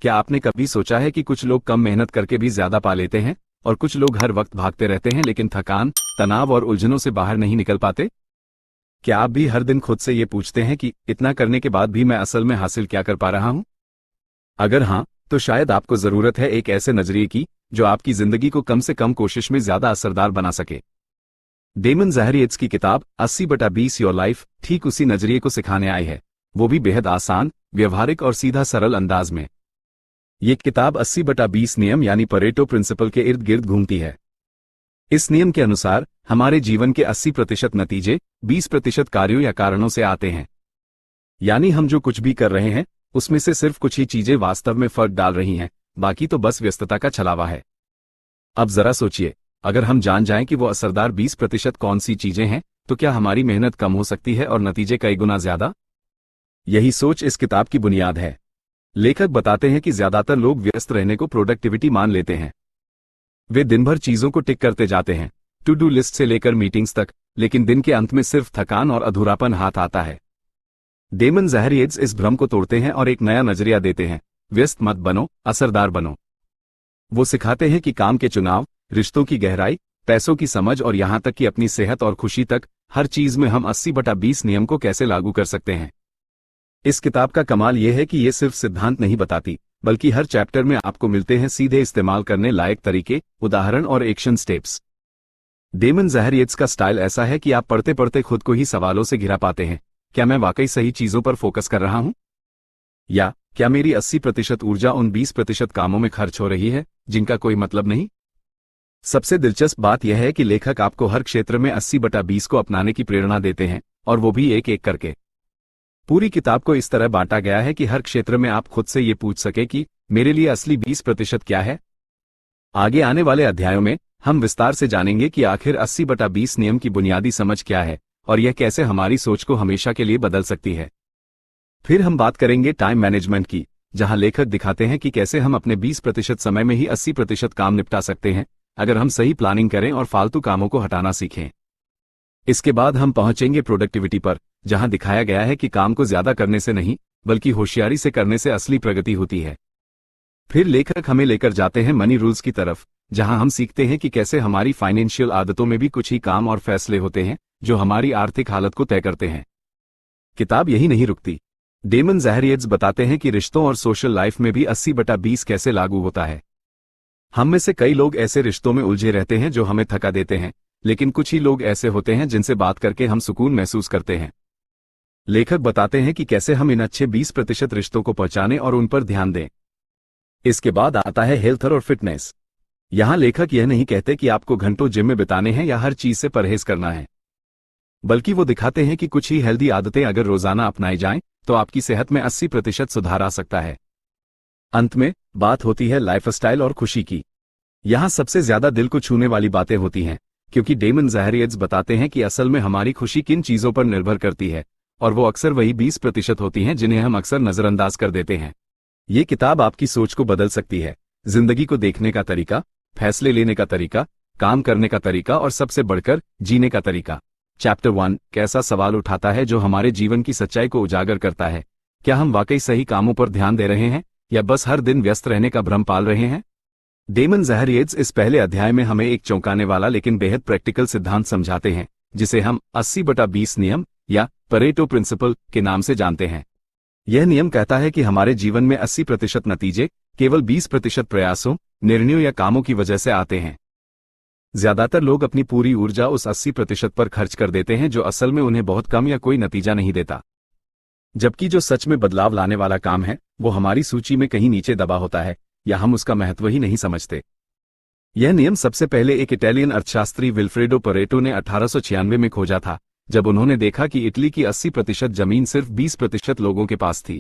क्या आपने कभी सोचा है कि कुछ लोग कम मेहनत करके भी ज्यादा पा लेते हैं और कुछ लोग हर वक्त भागते रहते हैं लेकिन थकान, तनाव और उलझनों से बाहर नहीं निकल पाते? क्या आप भी हर दिन खुद से ये पूछते हैं कि इतना करने के बाद भी मैं असल में हासिल क्या कर पा रहा हूं? अगर हां, तो शायद आपको जरूरत है एक ऐसे नजरिए की जो आपकी जिंदगी को कम से कम कोशिश में ज्यादा असरदार बना सके। डेमन ज़ाहरिएट्स की किताब 80/20 योर लाइफ ठीक उसी नजरिए को सिखाने आई है, वो भी बेहद आसान, व्यवहारिक और सीधा सरल अंदाज में। ये किताब 80/20 नियम यानी परेटो प्रिंसिपल के इर्द गिर्द घूमती है। इस नियम के अनुसार हमारे जीवन के 80% नतीजे 20% कार्यों या कारणों से आते हैं। यानी हम जो कुछ भी कर रहे हैं उसमें से सिर्फ कुछ ही चीजें वास्तव में फर्क डाल रही हैं, बाकी तो बस व्यस्तता का छलावा है। अब जरा सोचिए, अगर हम जान जाएं कि वो असरदार 20% कौन सी चीजें हैं, तो क्या हमारी मेहनत कम हो सकती है और नतीजे कई गुना ज्यादा? यही सोच इस किताब की बुनियाद है। लेखक बताते हैं कि ज्यादातर लोग व्यस्त रहने को प्रोडक्टिविटी मान लेते हैं। वे दिन भर चीजों को टिक करते जाते हैं, टू डू लिस्ट से लेकर मीटिंग्स तक, लेकिन दिन के अंत में सिर्फ थकान और अधूरापन हाथ आता है। डेमन ज़ाहरिएट्स इस भ्रम को तोड़ते हैं और एक नया नजरिया देते हैं। व्यस्त मत बनो, असरदार बनो। वो सिखाते हैं कि काम के चुनाव, रिश्तों की गहराई, पैसों की समझ और यहां तक कि अपनी सेहत और खुशी तक, हर चीज में हम 80/20 नियम को कैसे लागू कर सकते हैं। इस किताब का कमाल यह है कि ये सिर्फ सिद्धांत नहीं बताती, बल्कि हर चैप्टर में आपको मिलते हैं सीधे इस्तेमाल करने लायक तरीके, उदाहरण और एक्शन स्टेप्स। डेमन ज़ाहरिएट्स का स्टाइल ऐसा है कि आप पढ़ते पढ़ते खुद को ही सवालों से घिरा पाते हैं। क्या मैं वाकई सही चीजों पर फोकस कर रहा हूं? या क्या मेरी 80% ऊर्जा उन 20% कामों में खर्च हो रही है जिनका कोई मतलब नहीं? सबसे दिलचस्प बात यह है कि लेखक आपको हर क्षेत्र में 80/20 को अपनाने की प्रेरणा देते हैं, और वो भी एक एक करके। पूरी किताब को इस तरह बांटा गया है कि हर क्षेत्र में आप खुद से ये पूछ सके कि मेरे लिए असली 20% क्या है। आगे आने वाले अध्यायों में हम विस्तार से जानेंगे कि आखिर 80/20 नियम की बुनियादी समझ क्या है और यह कैसे हमारी सोच को हमेशा के लिए बदल सकती है। फिर हम बात करेंगे टाइम मैनेजमेंट की, जहां लेखक दिखाते हैं कि कैसे हम अपने 20% समय में ही 80% काम निपटा सकते हैं, अगर हम सही प्लानिंग करें और फालतू कामों को हटाना सीखें। इसके बाद हम पहुंचेंगे प्रोडक्टिविटी पर, जहां दिखाया गया है कि काम को ज्यादा करने से नहीं, बल्कि होशियारी से करने से असली प्रगति होती है। फिर लेखक हमें लेकर जाते हैं मनी रूल्स की तरफ, जहां हम सीखते हैं कि कैसे हमारी फाइनेंशियल आदतों में भी कुछ ही काम और फैसले होते हैं जो हमारी आर्थिक हालत को तय करते हैं। किताब यही नहीं रुकती। डेमन ज़ाहरिएट्स बताते हैं कि रिश्तों और सोशल लाइफ में भी 80/20 कैसे लागू होता है। हम में से कई लोग ऐसे रिश्तों में उलझे रहते हैं जो हमें थका देते हैं, लेकिन कुछ ही लोग ऐसे होते हैं जिनसे बात करके हम सुकून महसूस करते हैं। लेखक बताते हैं कि कैसे हम इन अच्छे 20% रिश्तों को पहचानें और उन पर ध्यान दें। इसके बाद आता है हेल्थ और फिटनेस। यहां लेखक यह नहीं कहते कि आपको घंटों जिम में बिताने हैं या हर चीज से परहेज करना है, बल्कि वो दिखाते हैं कि कुछ ही हेल्दी आदतें अगर रोजाना अपनाई जाएं, तो आपकी सेहत में 80% सुधार आ सकता है। अंत में बात होती है लाइफस्टाइल और खुशी की। यहां सबसे ज्यादा दिल को छूने वाली बातें होती हैं, क्योंकि डेमन ज़ाहरिएट्स बताते हैं कि असल में हमारी खुशी किन चीजों पर निर्भर करती है, और वो अक्सर वही 20% होती हैं जिन्हें हम अक्सर नजरअंदाज कर देते हैं। ये किताब आपकी सोच को बदल सकती है, जिंदगी को देखने का तरीका, फैसले लेने का तरीका, काम करने का तरीका और सबसे बढ़कर जीने का तरीका। चैप्टर 1 कैसा सवाल उठाता है जो हमारे जीवन की सच्चाई को उजागर करता है। क्या हम वाकई सही कामों पर ध्यान दे रहे हैं या बस हर दिन व्यस्त रहने का भ्रम पाल रहे हैं? डेमन ज़ाहरिएट्स इस पहले अध्याय में हमें एक चौंकाने वाला लेकिन बेहद प्रैक्टिकल सिद्धांत समझाते हैं, जिसे हम 80/20 नियम या परेटो प्रिंसिपल के नाम से जानते हैं। यह नियम कहता है कि हमारे जीवन में 80% नतीजे केवल 20% प्रयासों, निर्णयों या कामों की वजह से आते हैं। ज्यादातर लोग अपनी पूरी ऊर्जा उस 80% पर खर्च कर देते हैं जो असल में उन्हें बहुत कम या कोई नतीजा नहीं देता, जबकि जो सच में बदलाव लाने वाला काम है वो हमारी सूची में कहीं नीचे दबा होता है या हम उसका महत्व ही नहीं समझते। यह नियम सबसे पहले एक इटालियन अर्थशास्त्री विल्फ्रेडो परेटो ने 1896 में खोजा था, जब उन्होंने देखा कि इटली की 80% जमीन सिर्फ 20% लोगों के पास थी।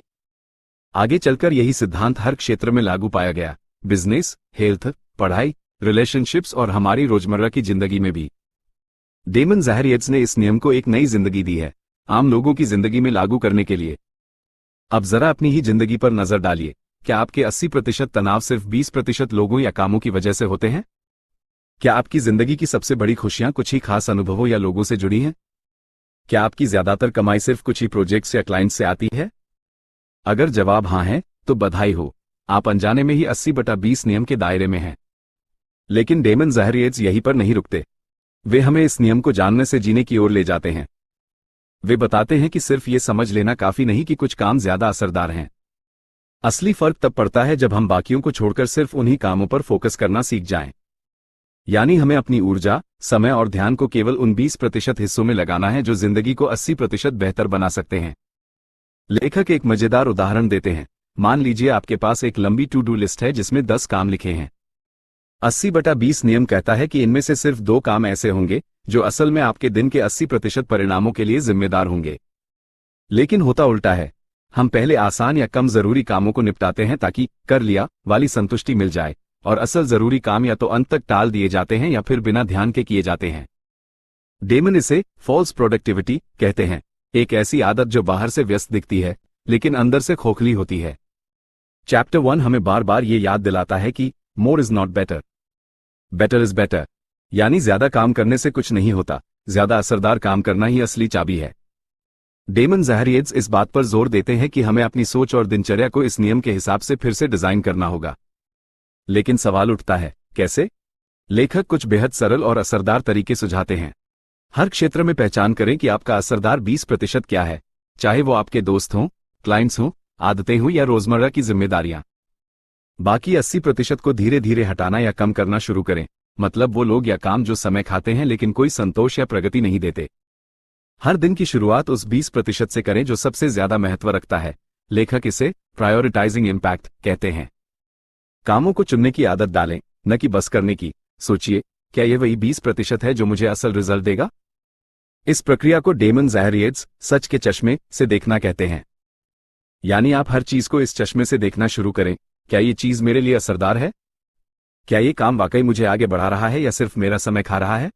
आगे चलकर यही सिद्धांत हर क्षेत्र में लागू पाया गया, बिजनेस, हेल्थ, पढ़ाई, रिलेशनशिप्स और हमारी रोजमर्रा की जिंदगी में भी। डेमन ज़ाहरिएट्स ने इस नियम को एक नई जिंदगी दी है, आम लोगों की जिंदगी में लागू करने के लिए। अब जरा अपनी ही जिंदगी पर नजर डालिए। क्या आपके 80% तनाव सिर्फ 20% लोगों या कामों की वजह से होते हैं? क्या आपकी जिंदगी की सबसे बड़ी खुशियां कुछ ही खास अनुभवों या लोगों से जुड़ी हैं? क्या आपकी ज्यादातर कमाई सिर्फ कुछ ही प्रोजेक्ट्स या क्लाइंट्स से आती है? अगर जवाब हां है, तो बधाई हो, आप अनजाने में ही 80/20 नियम के दायरे में हैं। लेकिन डेमन ज़ाहरिएट्स यहीं पर नहीं रुकते। वे हमें इस नियम को जानने से जीने की ओर ले जाते हैं। वे बताते हैं कि सिर्फ ये समझ लेना काफी नहीं कि कुछ काम ज्यादा असरदार हैं। असली फर्क तब पड़ता है जब हम बाकियों को छोड़कर सिर्फ उन्हीं कामों पर फोकस करना सीख जाएं। यानी हमें अपनी ऊर्जा, समय और ध्यान को केवल उन 20% हिस्सों में लगाना है जो जिंदगी को 80% बेहतर बना सकते हैं। लेखक एक मजेदार उदाहरण देते हैं। मान लीजिए आपके पास एक लंबी टू डू लिस्ट है जिसमें 10 काम लिखे हैं। 80/20 नियम कहता है कि इनमें से सिर्फ 2 काम ऐसे होंगे जो असल में आपके दिन के 80% परिणामों के लिए जिम्मेदार होंगे। लेकिन होता उल्टा है। हम पहले आसान या कम जरूरी कामों को निपटाते हैं ताकि कर लिया वाली संतुष्टि मिल जाए, और असल जरूरी काम या तो अंत तक टाल दिए जाते हैं या फिर बिना ध्यान के किए जाते हैं। डेमन इसे फॉल्स प्रोडक्टिविटी कहते हैं, एक ऐसी आदत जो बाहर से व्यस्त दिखती है लेकिन अंदर से खोखली होती है। चैप्टर 1 हमें बार बार ये याद दिलाता है कि more is not better, better is better. यानी ज्यादा काम करने से कुछ नहीं होता, ज्यादा असरदार काम करना ही असली चाबी है। डेमन ज़ाहरिएट्स इस बात पर जोर देते हैं कि हमें अपनी सोच और दिनचर्या को इस नियम के हिसाब से फिर से डिजाइन करना होगा। लेकिन सवाल उठता है, कैसे? लेखक कुछ बेहद सरल और असरदार तरीके सुझाते हैं। हर क्षेत्र में पहचान करें कि आपका असरदार 20% क्या है, चाहे वो आपके दोस्त हों, क्लाइंट्स हों, आदतें हों या रोजमर्रा की जिम्मेदारियां। बाकी 80% को धीरे धीरे हटाना या कम करना शुरू करें, मतलब वो लोग या काम जो समय खाते हैं लेकिन कोई संतोष या प्रगति नहीं देते। हर दिन की शुरुआत उस 20% से करें जो सबसे ज्यादा महत्व रखता है। लेखक इसे प्रायोरिटाइजिंग इम्पैक्ट कहते हैं। कामों को चुनने की आदत डालें, न कि बस करने की। सोचिए, क्या यह वही 20% है जो मुझे असल रिजल्ट देगा? इस प्रक्रिया को डेमन ज़ाहरिएट्स सच के चश्मे से देखना कहते हैं। यानी आप हर चीज को इस चश्मे से देखना शुरू करें, क्या ये चीज मेरे लिए असरदार है? क्या ये काम वाकई मुझे आगे बढ़ा रहा है या सिर्फ मेरा समय खा रहा है?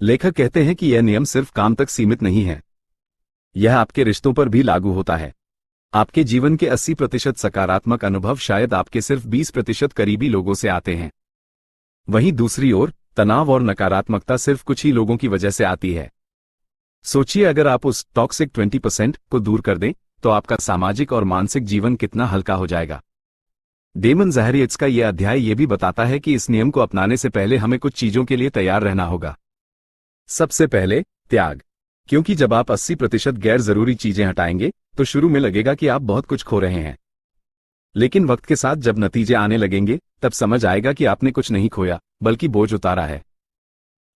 लेखक कहते हैं कि यह नियम सिर्फ काम तक सीमित नहीं है, यह आपके रिश्तों पर भी लागू होता है। आपके जीवन के 80% सकारात्मक अनुभव शायद आपके सिर्फ 20% करीबी लोगों से आते हैं। वहीं दूसरी ओर तनाव और नकारात्मकता सिर्फ कुछ ही लोगों की वजह से आती है। सोचिए, अगर आप उस टॉक्सिक 20% को दूर कर दें तो आपका सामाजिक और मानसिक जीवन कितना हल्का हो जाएगा। डेमन ज़ाहरिएट्स का यह अध्याय यह भी बताता है कि इस नियम को अपनाने से पहले हमें कुछ चीजों के लिए तैयार रहना होगा। सबसे पहले त्याग, क्योंकि जब आप 80% गैर जरूरी चीजें हटाएंगे तो शुरू में लगेगा कि आप बहुत कुछ खो रहे हैं, लेकिन वक्त के साथ जब नतीजे आने लगेंगे तब समझ आएगा कि आपने कुछ नहीं खोया बल्कि बोझ उतारा है।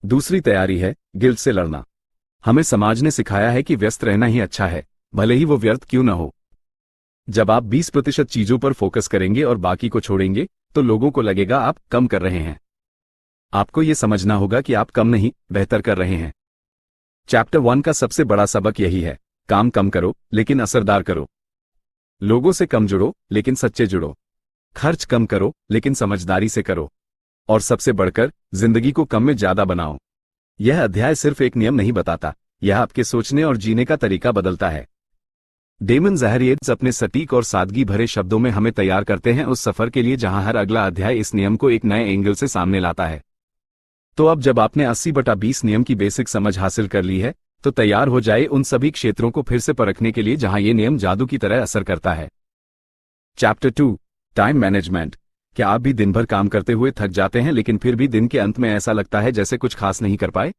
दूसरी तैयारी है गिल्ट से लड़ना। हमें समाज ने सिखाया है कि व्यस्त रहना ही अच्छा है, भले ही वो व्यर्थ क्यों न हो। जब आप 20% चीजों पर फोकस करेंगे और बाकी को छोड़ेंगे तो लोगों को लगेगा आप कम कर रहे हैं। आपको यह समझना होगा कि आप कम नहीं, बेहतर कर रहे हैं। चैप्टर 1 का सबसे बड़ा सबक यही है, काम कम करो लेकिन असरदार करो। लोगों से कम जुड़ो लेकिन सच्चे जुड़ो। खर्च कम करो लेकिन समझदारी से करो। और सबसे बढ़कर जिंदगी को कम में ज्यादा बनाओ। यह अध्याय सिर्फ एक नियम नहीं बताता, यह आपके सोचने और जीने का तरीका बदलता है। डेमन ज़ाहरिएट्स अपने सटीक और सादगी भरे शब्दों में हमें तैयार करते हैं उस सफर के लिए जहां हर अगला अध्याय इस नियम को एक नए एंगल से सामने लाता है। तो अब जब आपने 80/20 नियम की बेसिक समझ हासिल कर ली है तो तैयार हो जाए उन सभी क्षेत्रों को फिर से परखने के लिए जहां ये नियम जादू की तरह असर करता है। Chapter 2 time management. क्या आप भी दिन भर काम करते हुए थक जाते हैं लेकिन फिर भी दिन के अंत में ऐसा लगता है जैसे कुछ खास नहीं कर पाए?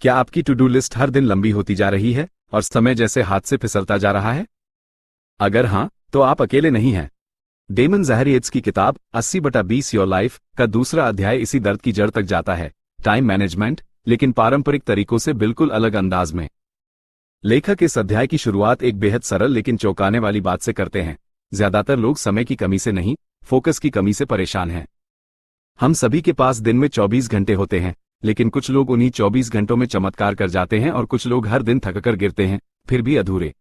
क्या आपकी टू डू लिस्ट हर दिन लंबी होती जा रही है और समय जैसे हाथ से फिसलता जा रहा है? अगर हां, तो आप अकेले नहीं हैं। डेमन ज़ाहरिएट्स की किताब 80/20 योर लाइफ का दूसरा अध्याय इसी दर्द की जड़ तक जाता है, टाइम मैनेजमेंट, लेकिन पारंपरिक तरीकों से बिल्कुल अलग अंदाज में। लेखक इस अध्याय की शुरुआत एक बेहद सरल लेकिन चौंकाने वाली बात से करते हैं। ज्यादातर लोग समय की कमी से नहीं, फोकस की कमी से परेशान हैं। हम सभी के पास दिन में 24 घंटे होते हैं, लेकिन कुछ लोग उन्हीं 24 घंटों में चमत्कार कर जाते हैं और कुछ लोग हर दिन थककर गिरते हैं, फिर भी अधूरे।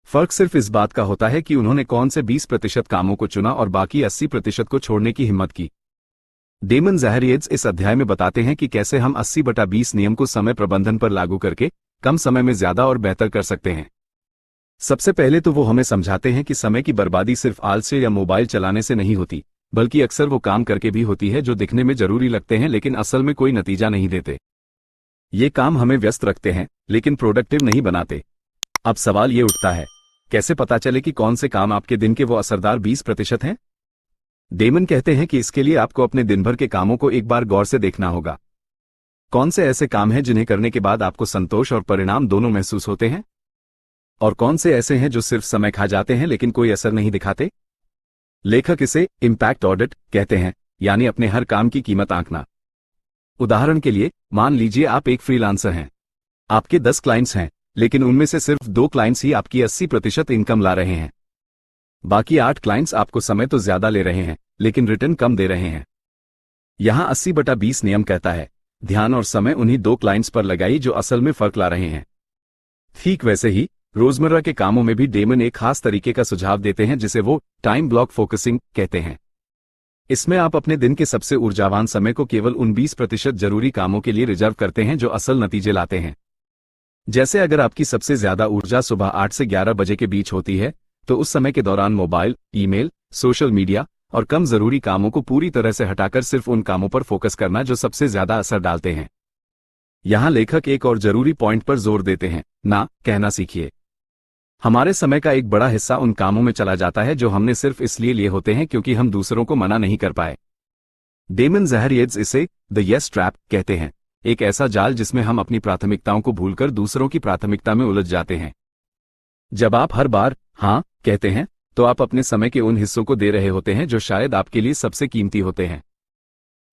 फर्क सिर्फ इस बात का होता है कि उन्होंने कौन से 20% कामों को चुना और बाकी 80% को छोड़ने की हिम्मत की। डेमन ज़ाहरिएट्स इस अध्याय में बताते हैं कि कैसे हम 80/20 नियम को समय प्रबंधन पर लागू करके कम समय में ज्यादा और बेहतर कर सकते हैं। सबसे पहले तो वो हमें समझाते हैं कि समय की बर्बादी सिर्फ आलस्य या मोबाइल चलाने से नहीं होती, बल्कि अक्सर वो काम करके भी होती है जो दिखने में जरूरी लगते हैं लेकिन असल में कोई नतीजा नहीं देते। ये काम हमें व्यस्त रखते हैं लेकिन प्रोडक्टिव नहीं बनाते। अब सवाल ये उठता है, कैसे पता चले कि कौन से काम आपके दिन के वो असरदार 20% हैं? डेमन कहते हैं कि इसके लिए आपको अपने दिन भर के कामों को एक बार गौर से देखना होगा। कौन से ऐसे काम हैं जिन्हें करने के बाद आपको संतोष और परिणाम दोनों महसूस होते हैं? और कौन से ऐसे हैं जो सिर्फ समय खा जाते हैं लेकिन कोई असर नहीं दिखाते? लेखक इसे इम्पैक्ट ऑडिट कहते हैं, यानी अपने हर काम की कीमत आंकना। उदाहरण के लिए, मान लीजिए आप एक फ्रीलांसर हैं। आपके 10 क्लाइंट्स हैं, लेकिन उनमें से सिर्फ 2 क्लाइंट्स ही आपकी 80% इनकम ला रहे हैं। बाकी 8 क्लाइंट्स आपको समय तो ज्यादा ले रहे हैं, लेकिन रिटर्न कम दे रहे हैं। यहां 80/20 नियम कहता है, ध्यान और समय उन्हीं 2 क्लाइंट्स पर लगाइए जो असल में फर्क ला रहे हैं। ठीक वैसे ही रोजमर्रा के कामों में भी डेमन एक खास तरीके का सुझाव देते हैं जिसे वो टाइम ब्लॉक फोकसिंग कहते हैं। इसमें आप अपने दिन के सबसे ऊर्जावान समय को केवल उन 20% जरूरी कामों के लिए रिजर्व करते हैं जो असल नतीजे लाते हैं। जैसे अगर आपकी सबसे ज्यादा ऊर्जा सुबह 8 से 11 बजे के बीच होती है, तो उस समय के दौरान मोबाइल, ईमेल, सोशल मीडिया और कम जरूरी कामों को पूरी तरह से हटाकर सिर्फ उन कामों पर फोकस करना जो सबसे ज्यादा असर डालते हैं। यहां लेखक एक और जरूरी पॉइंट पर जोर देते हैं, ना कहना सीखिए। हमारे समय का एक बड़ा हिस्सा उन कामों में चला जाता है जो हमने सिर्फ इसलिए लिए होते हैं क्योंकि हम दूसरों को मना नहीं कर पाए। डेमन ज़ाहरिएट्स इसे द यस ट्रैप कहते हैं, एक ऐसा जाल जिसमें हम अपनी प्राथमिकताओं को भूलकर दूसरों की प्राथमिकता में उलझ जाते हैं। जब आप हर बार हाँ कहते हैं, तो आप अपने समय के उन हिस्सों को दे रहे होते हैं जो शायद आपके लिए सबसे कीमती होते हैं।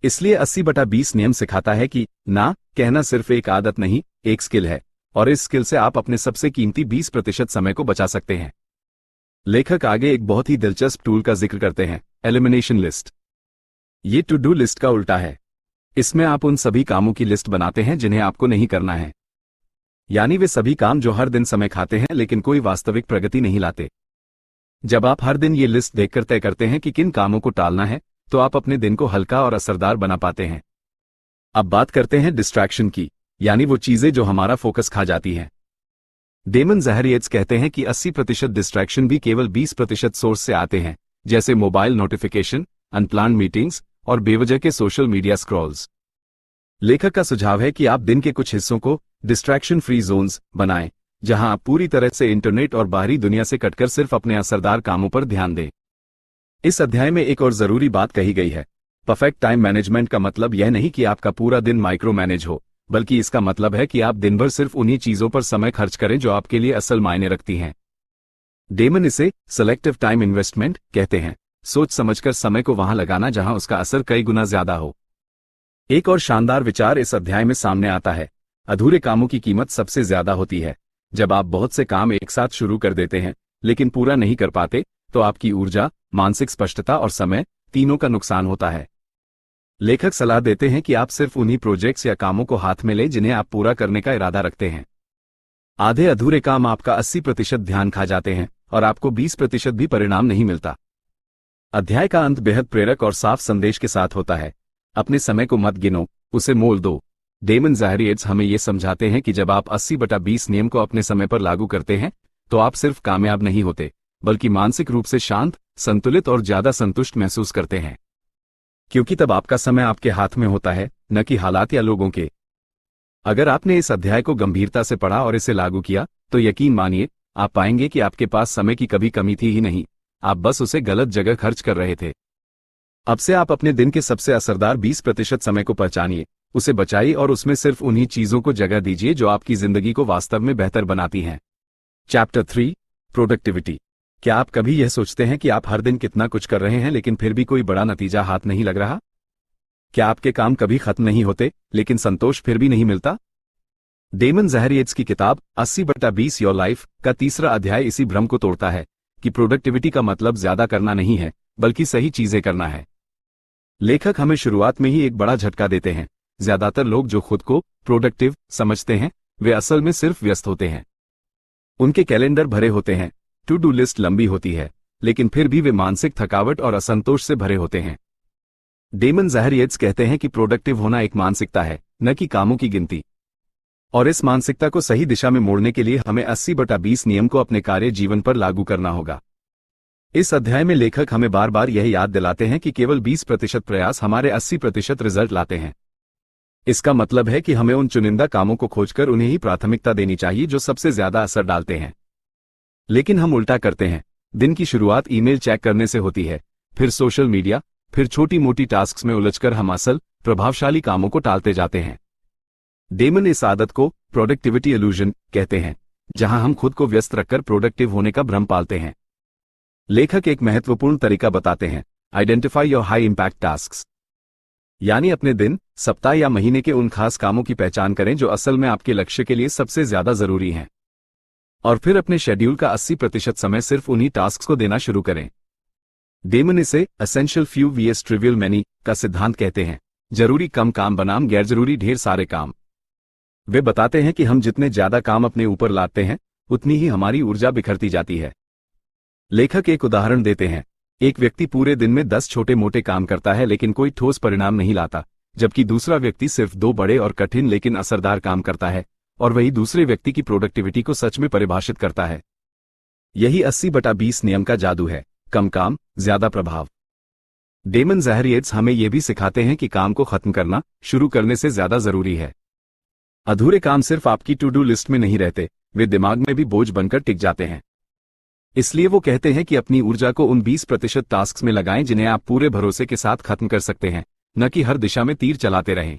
इसलिए 80/20 नियम सिखाता है कि ना कहना सिर्फ एक आदत नहीं, एक स्किल है, और इस स्किल से आप अपने सबसे कीमती 20% समय को बचा सकते हैं। लेखक आगे एक बहुत ही दिलचस्प टूल का जिक्र करते हैं, एलिमिनेशन लिस्ट। ये टू डू लिस्ट का उल्टा है। इसमें आप उन सभी कामों की लिस्ट बनाते हैं जिन्हें आपको नहीं करना है, यानी वे सभी काम जो हर दिन समय खाते हैं लेकिन कोई वास्तविक प्रगति नहीं लाते। जब आप हर दिन ये लिस्ट देखकर तय करते हैं कि किन कामों को टालना है, तो आप अपने दिन को हल्का और असरदार बना पाते हैं। अब बात करते हैं डिस्ट्रैक्शन की, यानी वो चीजें जो हमारा फोकस खा जाती हैं। डेमन ज़ाहरिएट्स कहते हैं कि 80% डिस्ट्रैक्शन भी केवल 20% सोर्स से आते हैं, जैसे मोबाइल नोटिफिकेशन, अनप्लान्ड मीटिंग्स और बेवजह के सोशल मीडिया स्क्रॉल्स। लेखक का सुझाव है कि आप दिन के कुछ हिस्सों को डिस्ट्रैक्शन फ्री जोन्स बनाएं, जहां आप पूरी तरह से इंटरनेट और बाहरी दुनिया से कटकर सिर्फ अपने असरदार कामों पर ध्यान दें। इस अध्याय में एक और जरूरी बात कही गई है, परफेक्ट टाइम मैनेजमेंट का मतलब यह नहीं कि आपका पूरा दिन माइक्रो मैनेज हो, बल्कि इसका मतलब है कि आप दिन भर सिर्फ उन्हीं चीजों पर समय खर्च करें जो आपके लिए असल मायने रखती हैं। डेमन इसे सेलेक्टिव टाइम इन्वेस्टमेंट कहते हैं, सोच समझकर समय को वहां लगाना जहां उसका असर कई गुना ज्यादा हो। एक और शानदार विचार इस अध्याय में सामने आता है, अधूरे कामों की कीमत सबसे ज्यादा होती है। जब आप बहुत से काम एक साथ शुरू कर देते हैं लेकिन पूरा नहीं कर पाते, तो आपकी ऊर्जा, मानसिक स्पष्टता और समय तीनों का नुकसान होता है। लेखक सलाह देते हैं कि आप सिर्फ उन्हीं प्रोजेक्ट्स या कामों को हाथ में लें जिन्हें आप पूरा करने का इरादा रखते हैं। आधे अधूरे काम आपका 80% ध्यान खा जाते हैं और आपको 20% भी परिणाम नहीं मिलता। अध्याय का अंत बेहद प्रेरक और साफ संदेश के साथ होता है, अपने समय को मत गिनो, उसे मोल दो। डेमन ज़ाहरिएट्स हमें ये समझाते हैं कि जब आप 80/20 नियम को अपने समय पर लागू करते हैं, तो आप सिर्फ कामयाब नहीं होते, बल्कि मानसिक रूप से शांत, संतुलित और ज्यादा संतुष्ट महसूस करते हैं। क्योंकि तब आपका समय आपके हाथ में होता है, न कि हालात या लोगों के। अगर आपने इस अध्याय को गंभीरता से पढ़ा और इसे लागू किया, तो यकीन मानिए, आप पाएंगे कि आपके पास समय की कभी कमी थी ही नहीं, आप बस उसे गलत जगह खर्च कर रहे थे। अब से आप अपने दिन के सबसे असरदार 20% समय को पहचानिए, उसे बचाइए और उसमें सिर्फ उन्हीं चीजों को जगह दीजिए जो आपकी जिंदगी को वास्तव में बेहतर बनाती हैं। Chapter 3, productivity. क्या आप कभी यह सोचते हैं कि आप हर दिन कितना कुछ कर रहे हैं लेकिन फिर भी कोई बड़ा नतीजा हाथ नहीं लग रहा? क्या आपके काम कभी खत्म नहीं होते लेकिन संतोष फिर भी नहीं मिलता? डेमन ज़ाहरिएट्स की किताब 80/20 योर लाइफ का तीसरा अध्याय इसी भ्रम को तोड़ता है कि प्रोडक्टिविटी का मतलब ज्यादा करना नहीं है, बल्कि सही चीजें करना है। लेखक हमें शुरुआत में ही एक बड़ा झटका देते हैं, ज्यादातर लोग जो खुद को प्रोडक्टिव समझते हैं, वे असल में सिर्फ व्यस्त होते हैं। उनके कैलेंडर भरे होते हैं, टू डू लिस्ट लंबी होती है, लेकिन फिर भी वे मानसिक थकावट और असंतोष से भरे होते हैं। डेमन ज़ाहरिएट्स कहते हैं कि प्रोडक्टिव होना एक मानसिकता है, न कि कामों की गिनती। और इस मानसिकता को सही दिशा में मोड़ने के लिए हमें 80/20 नियम को अपने कार्य जीवन पर लागू करना होगा। इस अध्याय में लेखक हमें बार बार यह याद दिलाते हैं कि केवल 20% प्रयास हमारे 80% रिजल्ट लाते हैं। इसका मतलब है कि हमें उन चुनिंदा कामों को खोजकर उन्हें ही प्राथमिकता देनी चाहिए जो सबसे ज्यादा असर डालते हैं। लेकिन हम उल्टा करते हैं। दिन की शुरुआत ईमेल चेक करने से होती है, फिर सोशल मीडिया, फिर छोटी मोटी टास्क्स में उलझकर हम असल प्रभावशाली कामों को टालते जाते हैं। डेमन इस आदत को प्रोडक्टिविटी इल्यूजन कहते हैं, जहां हम खुद को व्यस्त रखकर प्रोडक्टिव होने का भ्रम पालते हैं। लेखक एक महत्वपूर्ण तरीका बताते हैं, identify your high impact tasks, यानी अपने दिन, सप्ताह या महीने के उन खास कामों की पहचान करें जो असल में आपके लक्ष्य के लिए सबसे ज्यादा जरूरी हैं, और फिर अपने शेड्यूल का 80% समय सिर्फ उन्हीं टास्क्स को देना शुरू करें। डेमन इसे essential few V S trivial many का सिद्धांत कहते हैं, जरूरी कम काम बनाम गैर जरूरी ढेर सारे काम। वे बताते हैं कि हम जितने ज्यादा काम अपने ऊपर लाते हैं, उतनी ही हमारी ऊर्जा बिखरती जाती है। लेखक एक उदाहरण देते हैं, एक व्यक्ति पूरे दिन में 10 छोटे मोटे काम करता है लेकिन कोई ठोस परिणाम नहीं लाता, जबकि दूसरा व्यक्ति सिर्फ 2 बड़े और कठिन लेकिन असरदार काम करता है, और वही दूसरे व्यक्ति की प्रोडक्टिविटी को सच में परिभाषित करता है। यही 80/20 नियम का जादू है, कम काम, ज्यादा प्रभाव। डेमन ज़ाहरिएट्स हमें यह भी सिखाते हैं कि काम को खत्म करना शुरू करने से ज्यादा जरूरी है। अधूरे काम सिर्फ आपकी टू डू लिस्ट में नहीं रहते, वे दिमाग में भी बोझ बनकर टिक जाते हैं। इसलिए वो कहते हैं कि अपनी ऊर्जा को उन 20% टास्क्स में लगाएं जिन्हें आप पूरे भरोसे के साथ खत्म कर सकते हैं, न कि हर दिशा में तीर चलाते रहें।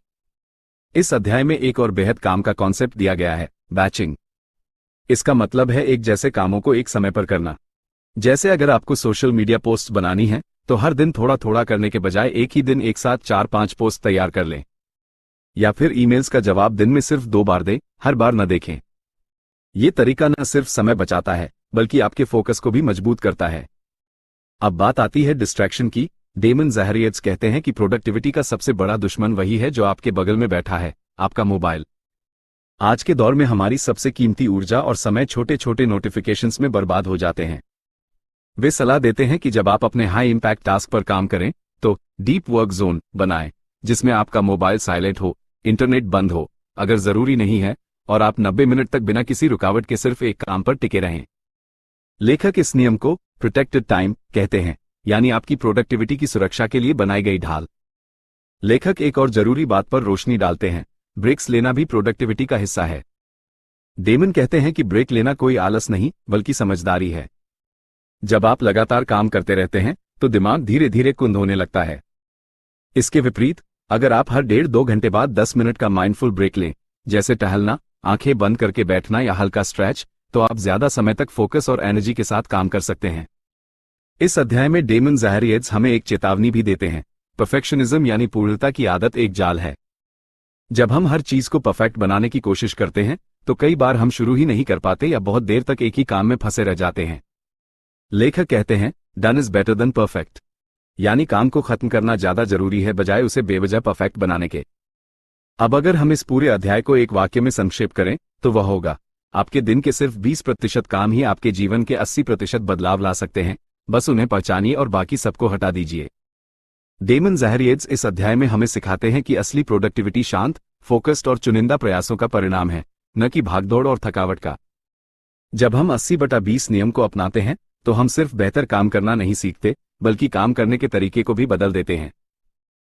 इस अध्याय में एक और बेहद काम का कॉन्सेप्ट दिया गया है, बैचिंग। इसका मतलब है एक जैसे कामों को एक समय पर करना। जैसे अगर आपको सोशल मीडिया पोस्ट बनानी है, तो हर दिन थोड़ा थोड़ा करने के बजाय एक ही दिन एक साथ 4-5 पोस्ट तैयार कर लें। या फिर ईमेल्स का जवाब दिन में सिर्फ 2 बार दें, हर बार न देखें। ये तरीका न सिर्फ समय बचाता है, बल्कि आपके फोकस को भी मजबूत करता है। अब बात आती है डिस्ट्रैक्शन की। डेमन ज़ाहरिएट्स कहते हैं कि प्रोडक्टिविटी का सबसे बड़ा दुश्मन वही है जो आपके बगल में बैठा है, आपका मोबाइल। आज के दौर में हमारी सबसे कीमती ऊर्जा और समय छोटे छोटे नोटिफिकेशंस में बर्बाद हो जाते हैं। वे सलाह देते हैं कि जब आप अपने हाई इंपैक्ट टास्क पर काम करें, तो डीप वर्क जोन बनाएं, जिसमें आपका मोबाइल साइलेंट हो, इंटरनेट बंद हो, अगर जरूरी नहीं है, और आप 90 मिनट तक बिना किसी रुकावट के सिर्फ एक काम पर टिके रहें। लेखक इस नियम को प्रोटेक्टेड टाइम कहते हैं, यानी आपकी प्रोडक्टिविटी की सुरक्षा के लिए बनाई गई ढाल। लेखक एक और जरूरी बात पर रोशनी डालते हैं, ब्रेक्स लेना भी प्रोडक्टिविटी का हिस्सा है। डेमन कहते हैं कि ब्रेक लेना कोई आलस नहीं, बल्कि समझदारी है। जब आप लगातार काम करते रहते हैं, तो दिमाग धीरे धीरे कुंद होने लगता है। इसके विपरीत, अगर आप हर 1.5-2 घंटे बाद 10 मिनट का माइंडफुल ब्रेक लें, जैसे टहलना, आंखें बंद करके बैठना या हल्का स्ट्रेच, तो आप ज्यादा समय तक फोकस और एनर्जी के साथ काम कर सकते हैं। इस अध्याय में डेमन ज़ाहरिएट्स हमें एक चेतावनी भी देते हैं, परफेक्शनिज्म यानी पूर्णता की आदत एक जाल है। जब हम हर चीज को परफेक्ट बनाने की कोशिश करते हैं, तो कई बार हम शुरू ही नहीं कर पाते या बहुत देर तक एक ही काम में फंसे रह जाते हैं। लेखक कहते हैं, done is better than perfect, यानी काम को खत्म करना ज्यादा जरूरी है बजाय उसे बेवजह परफेक्ट बनाने के। अब अगर हम इस पूरे अध्याय को एक वाक्य में संक्षेप करें, तो वह होगा, आपके दिन के सिर्फ 20% काम ही आपके जीवन के 80% बदलाव ला सकते हैं, बस उन्हें पहचानिए और बाकी सबको हटा दीजिए। डेमन ज़ाहरिएट्स इस अध्याय में हमें सिखाते हैं कि असली प्रोडक्टिविटी शांत, फोकस्ड और चुनिंदा प्रयासों का परिणाम है, न कि भागदौड़ और थकावट का। जब हम 80/20 नियम को अपनाते हैं, तो हम सिर्फ बेहतर काम करना नहीं सीखते, बल्कि काम करने के तरीके को भी बदल देते हैं।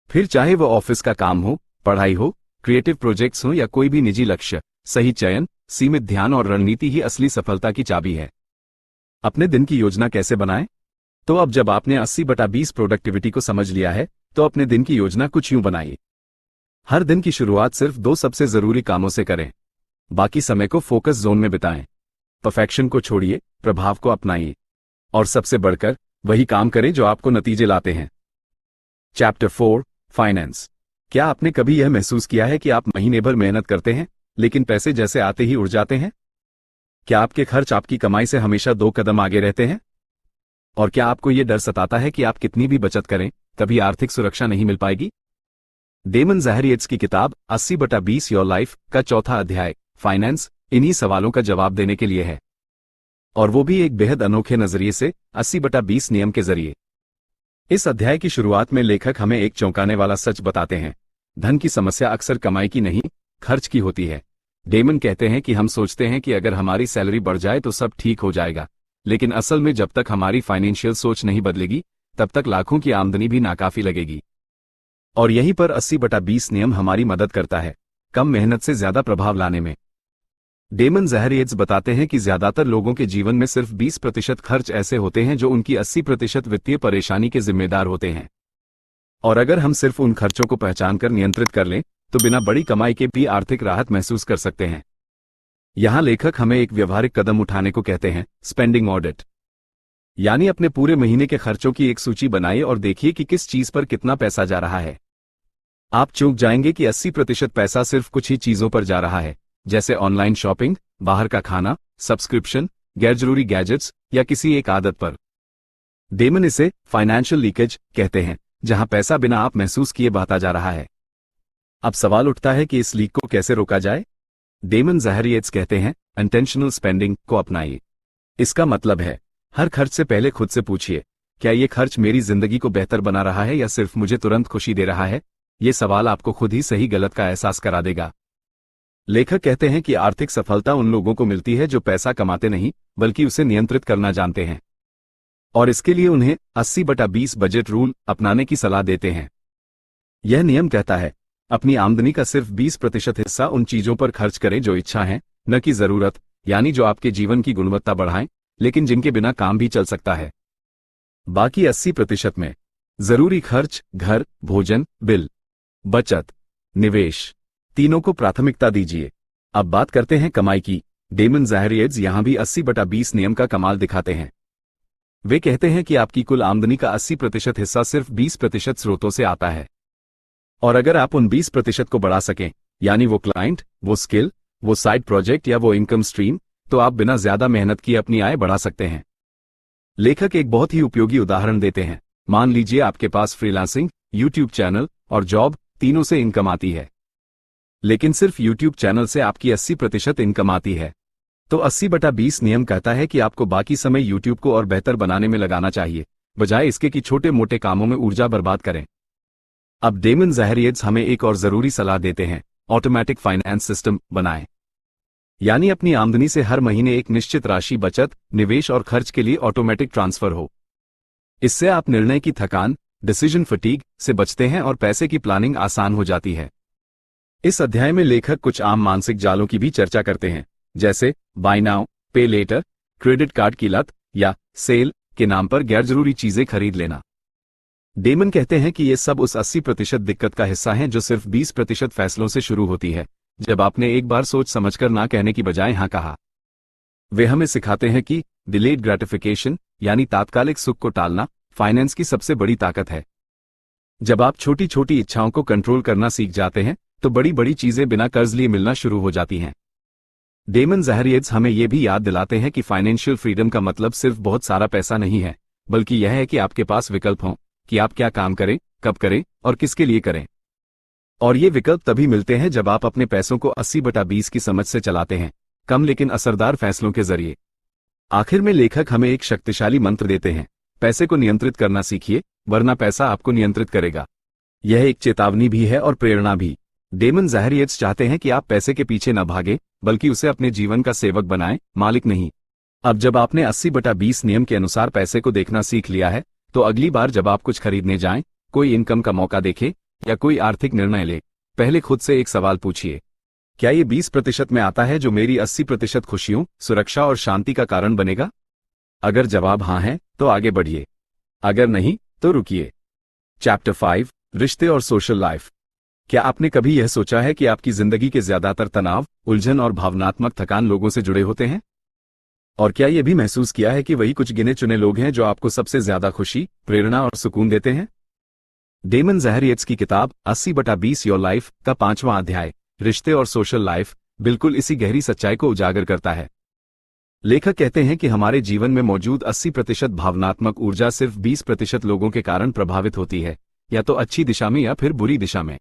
फिर चाहे वो ऑफिस का काम हो, पढ़ाई हो, क्रिएटिव प्रोजेक्ट्स हो या कोई भी निजी लक्ष्य, सही चयन, सीमित ध्यान और रणनीति ही असली सफलता की चाबी है। अपने दिन की योजना कैसे बनाएं? तो अब जब आपने 80/20 प्रोडक्टिविटी को समझ लिया है, तो अपने दिन की योजना कुछ यूं बनाइए। हर दिन की शुरुआत सिर्फ 2 सबसे जरूरी कामों से करें। बाकी समय को फोकस जोन में बिताएं। परफेक्शन को छोड़िए, प्रभाव को अपनाइए, और सबसे बढ़कर वही काम करें जो आपको नतीजे लाते हैं। Chapter 4, finance. क्या आपने कभी यह महसूस किया है कि आप महीने भर मेहनत करते हैं, लेकिन पैसे जैसे आते ही उड़ जाते हैं? क्या आपके खर्च आपकी कमाई से हमेशा 2 कदम आगे रहते हैं? और क्या आपको यह डर सताता है कि आप कितनी भी बचत करें, कभी आर्थिक सुरक्षा नहीं मिल पाएगी? डेमन ज़ाहरिएट्स की किताब 80/20 योर लाइफ का 4था अध्याय, फाइनेंस, इन्हीं सवालों का जवाब देने के लिए है, और वो भी एक बेहद अनोखे नजरिए से, 80/20 नियम के जरिए। इस अध्याय की शुरुआत में लेखक हमें एक चौंकाने वाला सच बताते हैं, धन की समस्या अक्सर कमाई की नहीं, खर्च की होती है। डेमन कहते हैं कि हम सोचते हैं कि अगर हमारी सैलरी बढ़ जाए तो सब ठीक हो जाएगा, लेकिन असल में जब तक हमारी फाइनेंशियल सोच नहीं बदलेगी, तब तक लाखों की आमदनी भी नाकाफी लगेगी। और यहीं पर 80/20 नियम हमारी मदद करता है, कम मेहनत से ज्यादा प्रभाव लाने में। डेमन ज़हरियट्स बताते हैं कि ज्यादातर लोगों के जीवन में सिर्फ 20% खर्च ऐसे होते हैं जो उनकी 80% वित्तीय परेशानी के जिम्मेदार होते हैं। और अगर हम सिर्फ उन खर्चों को पहचानकर नियंत्रित कर लें तो बिना बड़ी कमाई के भी आर्थिक राहत महसूस कर सकते हैं। यहाँ लेखक हमें एक व्यवहारिक कदम उठाने को कहते हैं, स्पेंडिंग ऑडिट। यानी अपने पूरे महीने के खर्चों की एक सूची बनाइए और देखिए कि किस चीज पर कितना पैसा जा रहा है। आप चूक जाएंगे कि 80% पैसा सिर्फ कुछ ही चीजों पर जा रहा है, जैसे ऑनलाइन शॉपिंग, बाहर का खाना, सब्सक्रिप्शन, गैरजरूरी गैजेट्स या किसी एक आदत पर। डेमन इसे फाइनेंशियल लीकेज कहते हैं, जहां पैसा बिना आप महसूस किए बहता जा रहा है। अब सवाल उठता है कि इस लीक को कैसे रोका जाए। डेमन ज़हरियट्स कहते हैं, इंटेंशनल स्पेंडिंग को अपनाइए। इसका मतलब है, हर खर्च से पहले खुद से पूछिए, क्या ये खर्च मेरी जिंदगी को बेहतर बना रहा है या सिर्फ मुझे तुरंत खुशी दे रहा है। ये सवाल आपको खुद ही सही गलत का एहसास करा देगा। लेखक कहते हैं कि आर्थिक सफलता उन लोगों को मिलती है जो पैसा कमाते नहीं बल्कि उसे नियंत्रित करना जानते हैं, और इसके लिए उन्हें 80/20 बजट रूल अपनाने की सलाह देते हैं। यह नियम कहता है, अपनी आमदनी का सिर्फ 20% हिस्सा उन चीजों पर खर्च करें जो इच्छा है, न कि जरूरत, यानी जो आपके जीवन की गुणवत्ता बढ़ाएं लेकिन जिनके बिना काम भी चल सकता है। बाकी 80% में जरूरी खर्च, घर, भोजन, बिल, बचत, निवेश, तीनों को प्राथमिकता दीजिए। अब बात करते हैं कमाई की। डेमन ज़हरियट्स यहां भी 80/20 नियम का कमाल दिखाते हैं। वे कहते हैं कि आपकी कुल आमदनी का 80% हिस्सा सिर्फ 20% स्रोतों से आता है, और अगर आप उन 20% को बढ़ा सकें, यानी वो क्लाइंट, वो स्किल, वो साइड प्रोजेक्ट या वो इनकम स्ट्रीम, तो आप बिना ज्यादा मेहनत किए अपनी आय बढ़ा सकते हैं। लेखक एक बहुत ही उपयोगी उदाहरण देते हैं। मान लीजिए आपके पास फ्रीलांसिंग, यूट्यूब चैनल और जॉब, तीनों से इनकम आती है, लेकिन सिर्फ यूट्यूब चैनल से आपकी 80% इनकम आती है। तो 80/20 नियम कहता है कि आपको बाकी समय यूट्यूब को और बेहतर बनाने में लगाना चाहिए, बजाय इसके कि छोटे मोटे कामों में ऊर्जा बर्बाद करें। अब डेमन ज़हरियट्स हमें एक और जरूरी सलाह देते हैं, ऑटोमेटिक फाइनेंस सिस्टम बनाएं। यानी अपनी आमदनी से हर महीने एक निश्चित राशि बचत, निवेश और खर्च के लिए ऑटोमेटिक ट्रांसफर हो। इससे आप निर्णय की थकान, डिसीजन फटीग से बचते हैं और पैसे की प्लानिंग आसान हो जाती है। इस अध्याय में लेखक कुछ आम मानसिक जालों की भी चर्चा करते हैं, जैसे बाय नाउ पे लेटर, क्रेडिट कार्ड की लत या सेल के नाम पर गैरजरूरी चीजें खरीद लेना। डेमन कहते हैं कि ये सब उस 80% दिक्कत का हिस्सा हैं जो सिर्फ 20% फैसलों से शुरू होती है, जब आपने एक बार सोच समझकर ना कहने की बजाय हाँ कहा। वे हमें सिखाते हैं कि डिलेड ग्रेटिफिकेशन यानी तात्कालिक सुख को टालना फाइनेंस की सबसे बड़ी ताकत है। जब आप छोटी छोटी इच्छाओं को कंट्रोल करना सीख जाते हैं तो बड़ी बड़ी चीजें बिना कर्ज लिए मिलना शुरू हो जाती हैं। डेमन ज़हरियट्स हमें यह भी याद दिलाते हैं कि फाइनेंशियल फ्रीडम का मतलब सिर्फ बहुत सारा पैसा नहीं है, बल्कि यह है कि आपके पास विकल्प हों कि आप क्या काम करें, कब करें और किसके लिए करें। और ये विकल्प तभी मिलते हैं जब आप अपने पैसों को 80/20 की समझ से चलाते हैं, कम लेकिन असरदार फैसलों के जरिए। आखिर में लेखक हमें एक शक्तिशाली मंत्र देते हैं, पैसे को नियंत्रित करना सीखिए, वरना पैसा आपको नियंत्रित करेगा। यह एक चेतावनी भी है और प्रेरणा भी। डेमन ज़हरियट्स चाहते हैं कि आप पैसे के पीछे न भागें, बल्कि उसे अपने जीवन का सेवक बनाएं, मालिक नहीं। अब जब आपने 80/20 नियम के अनुसार पैसे को देखना सीख लिया है, तो अगली बार जब आप कुछ खरीदने जाएं, कोई इनकम का मौका देखें या कोई आर्थिक निर्णय ले, पहले खुद से एक सवाल पूछिए, क्या ये 20% में आता है जो मेरी 80% खुशियों, सुरक्षा और शांति का कारण बनेगा? अगर जवाब हाँ है तो आगे बढ़िए, अगर नहीं तो रुकिए। चैप्टर 5, रिश्ते और सोशल लाइफ। क्या आपने कभी यह सोचा है कि आपकी जिंदगी के ज्यादातर तनाव, उलझन और भावनात्मक थकान लोगों से जुड़े होते हैं? और क्या यह भी महसूस किया है कि वही कुछ गिने चुने लोग हैं जो आपको सबसे ज्यादा खुशी, प्रेरणा और सुकून देते हैं? डेमन ज़हरियट्स की किताब 80/20 योर लाइफ का 5वां अध्याय, रिश्ते और सोशल लाइफ, बिल्कुल इसी गहरी सच्चाई को उजागर करता है। लेखक कहते हैं कि हमारे जीवन में मौजूद 80% भावनात्मक ऊर्जा सिर्फ 20% लोगों के कारण प्रभावित होती है, या तो अच्छी दिशा में या फिर बुरी दिशा में।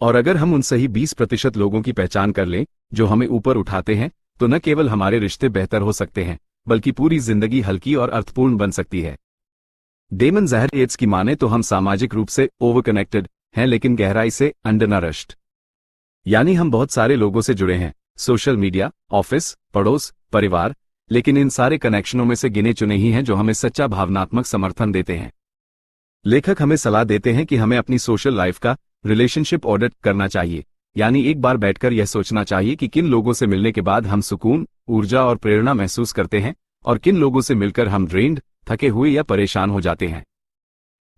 और अगर हम उन सही 20% लोगों की पहचान कर लें जो हमें ऊपर उठाते हैं, तो न केवल हमारे रिश्ते बेहतर हो सकते हैं, बल्कि पूरी जिंदगी हल्की और अर्थपूर्ण बन सकती है। डेमन ज़हरियट्स की माने तो हम सामाजिक रूप से ओवर कनेक्टेड हैं, लेकिन गहराई से अंडरनरिश्ड। यानी हम बहुत सारे लोगों से जुड़े हैं, सोशल मीडिया, ऑफिस, पड़ोस, परिवार, लेकिन इन सारे कनेक्शनों में से गिने चुने ही हैं जो हमें सच्चा भावनात्मक समर्थन देते हैं। लेखक हमें सलाह देते हैं कि हमें अपनी सोशल लाइफ का रिलेशनशिप ऑडिट करना चाहिए, यानी एक बार बैठकर यह सोचना चाहिए कि किन लोगों से मिलने के बाद हम सुकून, ऊर्जा और प्रेरणा महसूस करते हैं और किन लोगों से मिलकर हम ड्रेन्ड, थके हुए या परेशान हो जाते हैं।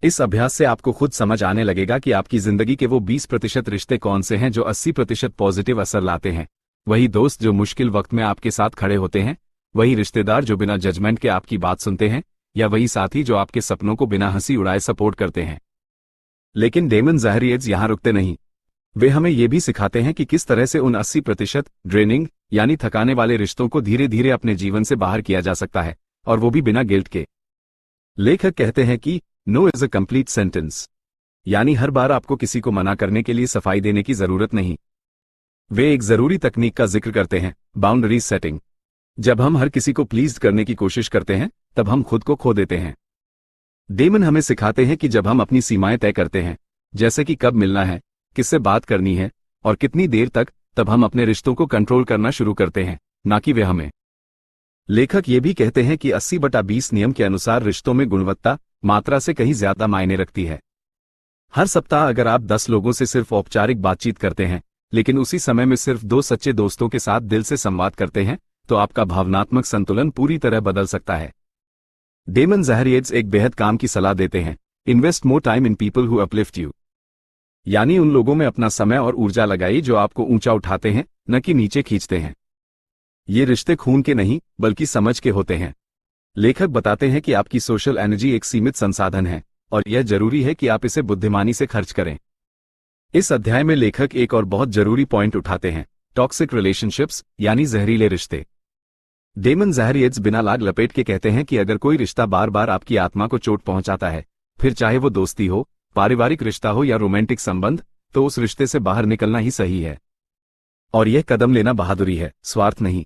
इस अभ्यास से आपको खुद समझ आने लगेगा कि आपकी जिंदगी के वो 20% रिश्ते कौन से हैं जो 80% पॉजिटिव असर लाते हैं, वही दोस्त जो मुश्किल वक्त में आपके साथ खड़े होते हैं, वही रिश्तेदार जो बिना जजमेंट के आपकी बात सुनते हैं, या वही साथी जो आपके सपनों को बिना हंसी उड़ाए सपोर्ट करते हैं। लेकिन डेमन ज़ाहरिएट्स यहाँ रुकते नहीं। वे हमें ये भी सिखाते हैं कि किस तरह से उन 80% ड्रेनिंग यानी थकाने वाले रिश्तों को धीरे धीरे अपने जीवन से बाहर किया जा सकता है, और वो भी बिना गिल्ट के। लेखक कहते हैं कि no is a complete sentence, यानी हर बार आपको किसी को मना करने के लिए सफाई देने की जरूरत नहीं। वे एक जरूरी तकनीक का जिक्र करते हैं, बाउंड्रीज सेटिंग। जब हम हर किसी को प्लीज करने की कोशिश करते हैं तब हम खुद को खो देते हैं। डेमन हमें सिखाते हैं कि जब हम अपनी सीमाएं तय करते हैं, जैसे कि कब मिलना है, किससे बात करनी है और कितनी देर तक, तब हम अपने रिश्तों को कंट्रोल करना शुरू करते हैं, ना कि वे हमें। लेखक ये भी कहते हैं कि 80/20 नियम के अनुसार रिश्तों में गुणवत्ता मात्रा से कहीं ज्यादा मायने रखती है। हर सप्ताह अगर आप 10 लोगों से सिर्फ औपचारिक बातचीत करते हैं, लेकिन उसी समय में सिर्फ 2 सच्चे दोस्तों के साथ दिल से संवाद करते हैं, तो आपका भावनात्मक संतुलन पूरी तरह बदल सकता है। डेमन ज़ाहरिएट्स एक बेहद काम की सलाह देते हैं, invest more time in people who uplift you, यानी उन लोगों में अपना समय और ऊर्जा लगाइए जो आपको ऊंचा उठाते हैं, न कि नीचे खींचते हैं। ये रिश्ते खून के नहीं बल्कि समझ के होते हैं। लेखक बताते हैं कि आपकी सोशल एनर्जी एक सीमित संसाधन है और यह जरूरी है कि आप इसे बुद्धिमानी से खर्च करें। इस अध्याय में लेखक एक और बहुत जरूरी पॉइंट उठाते हैं, टॉक्सिक रिलेशनशिप्स यानी जहरीले रिश्ते। डेमन ज़ाहरिएट्स बिना लाग लपेट के कहते हैं कि अगर कोई रिश्ता बार बार आपकी आत्मा को चोट पहुंचाता है, फिर चाहे वो दोस्ती हो, पारिवारिक रिश्ता हो या रोमांटिक संबंध, तो उस रिश्ते से बाहर निकलना ही सही है। और यह कदम लेना बहादुरी है, स्वार्थ नहीं।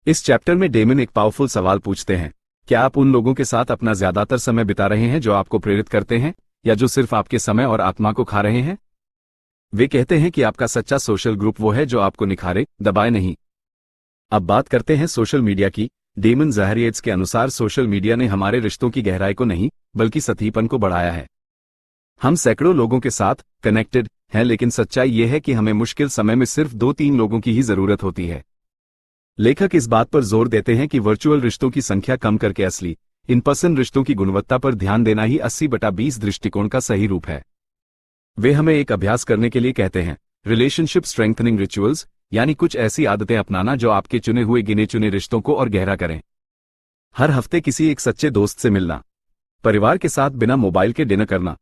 इस चैप्टर में डेमन एक पावरफुल सवाल पूछते हैं, क्या आप उन लोगों के साथ अपना ज्यादातर समय बिता रहे हैं जो आपको प्रेरित करते हैं, या जो सिर्फ आपके समय और आत्मा को खा रहे हैं? वे कहते हैं कि आपका सच्चा सोशल ग्रुप वो है जो आपको निखारे, दबाए नहीं। अब बात करते हैं सोशल मीडिया की। डेमन ज़ाहरिएट्स के अनुसार सोशल मीडिया ने हमारे रिश्तों की गहराई को नहीं बल्कि सतीपन को बढ़ाया है। हम सैकड़ों लोगों के साथ कनेक्टेड हैं, लेकिन सच्चाई यह है कि हमें मुश्किल समय में सिर्फ 2-3 लोगों की ही जरूरत होती है। लेखक इस बात पर जोर देते हैं कि वर्चुअल रिश्तों की संख्या कम करके असली इन पर्सन रिश्तों की गुणवत्ता पर ध्यान देना ही 80/20 दृष्टिकोण का सही रूप है। वे हमें एक अभ्यास करने के लिए कहते हैं, रिलेशनशिप स्ट्रेंथनिंग रिचुअल्स, यानी कुछ ऐसी आदतें अपनाना जो आपके चुने हुए गिने चुने रिश्तों को और गहरा करें। हर हफ्ते किसी एक सच्चे दोस्त से मिलना, परिवार के साथ बिना मोबाइल के डिनर करना,